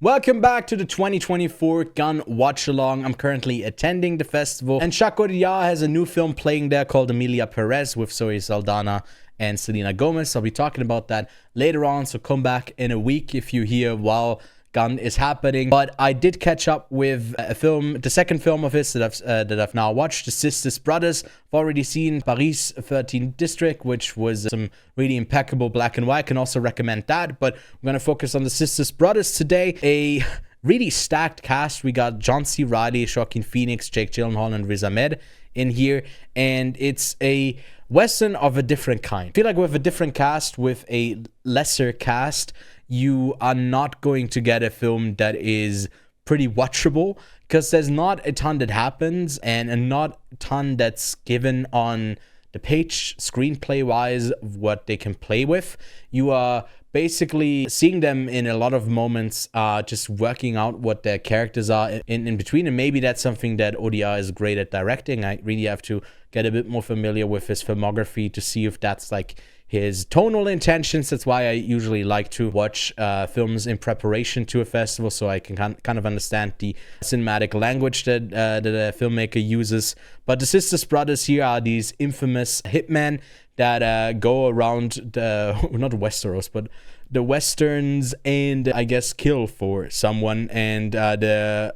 Welcome back to the 2024 Gun Watch Along. I'm currently attending the festival, and Chacoria has a new film playing there called EMILIA PEREZ with Zoe Saldana and Selena Gomez. I'll be talking about that later on, so come back in a week if you're here while Gun is happening. But I did catch up with a film, the second film of his that I've now watched, The Sisters Brothers. I've already seen Paris 13th District, which was some really impeccable black and white. Can also recommend that, but I'm gonna focus on The Sisters Brothers today. A really stacked cast. We got John C. Reilly, Joaquin Phoenix, Jake Gyllenhaal, and Riz Ahmed in here, and it's a Western of a different kind. I feel like with a different cast, with a lesser cast, you are not going to get a film that is pretty watchable, because there's not a ton that happens and not a ton that's given on the page screenplay wise of what they can play with. You are basically seeing them in a lot of moments just working out what their characters are in between, and maybe that's something that ODR is great at directing. I really have to get a bit more familiar with his filmography to see if that's like his tonal intentions. That's why I usually like to watch films in preparation to a festival, so I can kind of understand the cinematic language that a filmmaker uses. But the Sisters Brothers here are these infamous hitmen that go around the, not Westeros, but the Westerns, and I guess kill for someone, and they're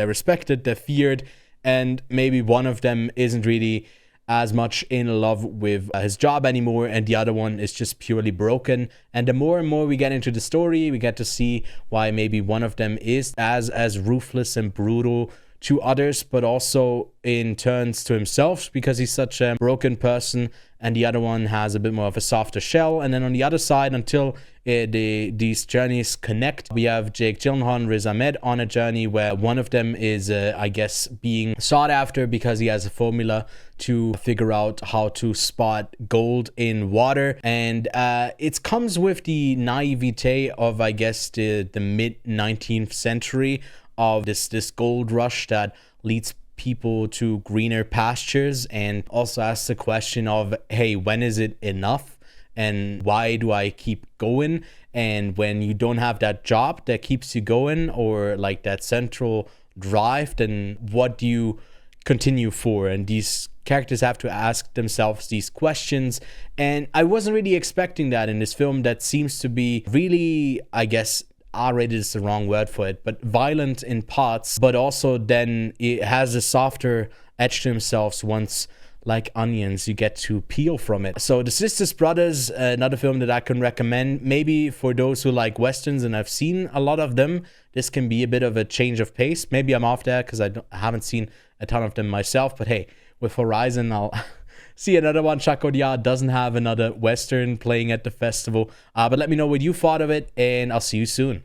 respected, they're feared, and maybe one of them isn't really as much in love with his job anymore, and the other one is just purely broken. And the more and more we get into the story, we get to see why maybe one of them is as ruthless and brutal to others, but also in turns to himself because he's such a broken person, and the other one has a bit more of a softer shell. And then on the other side, until these journeys connect, we have Jake Gyllenhaal and Riz Ahmed on a journey where one of them is, I guess, being sought after because he has a formula to figure out how to spot gold in water. And it comes with the naivete of, I guess, the mid-19th century of this gold rush that leads people to greener pastures, and also asks the question of, hey, when is it enough, and why do I keep going? And when you don't have that job that keeps you going, or like that central drive, then what do you continue for? And these characters have to ask themselves these questions, and I wasn't really expecting that in this film that seems to be really, I guess, R-rated is the wrong word for it, but violent in parts, but also then it has a softer edge to himself once, like onions, you get to peel from it. So The Sisters Brothers, another film that I can recommend, maybe for those who like Westerns, and I've seen a lot of them. This can be a bit of a change of pace. Maybe I'm off there because I haven't seen a ton of them myself, but hey, with Horizon, I'll see another one. Chacoria doesn't have another Western playing at the festival, but let me know what you thought of it, and I'll see you soon.